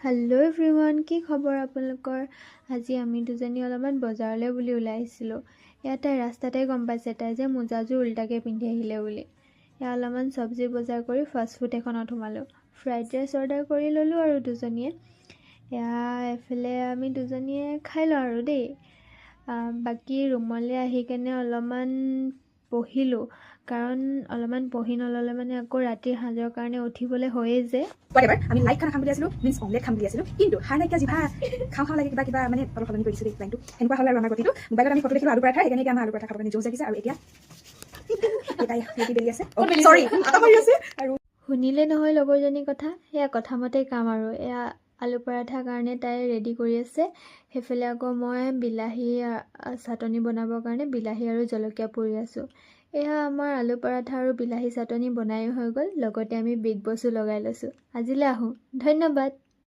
Hello' everyone, কি খবৰ আপোনালোকৰ? আজি আমি দুজনী অলপমান বজাৰলৈ বুলি ওলাই আহিছিলোঁ। তাই ৰাস্তাতে গম পাইছে তাই যে মোজাযোৰ উল্টাকৈ পিন্ধি আহিলে বুলি। অলপমান চব্জি বজাৰ কৰি ফাষ্টফুড এখনত সোমালোঁ। ফ্ৰাইড ৰাইচ অৰ্ডাৰ কৰি ল'লোঁ আৰু দুজনীয়ে। এফালে আমি দুজনীয়ে খাই লওঁ আৰু দেই। বাকী ৰুমলৈ আহি কেনে অলপমান পঢ়িলোঁ, কাৰণ অলপমান পঢ়ি নল'লে মানে আকৌ ৰাতিৰ সাঁজৰ কাৰণে উঠিবলৈ হয়েই যে। এবাৰ আমি লাইট খানা খাম বুলি আছিলোঁ, মিন্স অমলেট খাম বুলি আছিলোঁ, কিন্তু সাৰ নাইকিয়া জিভা খাওঁ লাগে কিবা মানে অলপ সলনি কৰি দিছোঁ দেই লাইনটো। এনেকুৱা হ'লে আৰু আমাৰ গতিটো মোবাইলত আমি ফটো দেখিলোঁ আলু পৰাঠা, সেইকাৰণে এতিয়া আমাৰ আলু পৰাঠা খাব কাৰণে জোৰ জাগিছে। আৰু এতিয়া বেলি আছে, চৰি আটা মাৰি আছে। আৰু শুনিলে নহয় লগৰজনীৰ কথা, কথা মতেই কাম আৰু। আলু পৰাঠাৰ কাৰণে তাই ৰেডি কৰি আছে। সেইফালে আকৌ মই বিলাহী চাটনি বনাবৰ কাৰণে বিলাহী আৰু জলকীয়া পুৰি আছোঁ। আমাৰ আলু পৰাঠা আৰু বিলাহী চাটনি বনাই হৈ গ'ল, লগতে আমি বিগ বছো লগাই লৈছোঁ। আজিলৈ আহোঁ, ধন্যবাদ।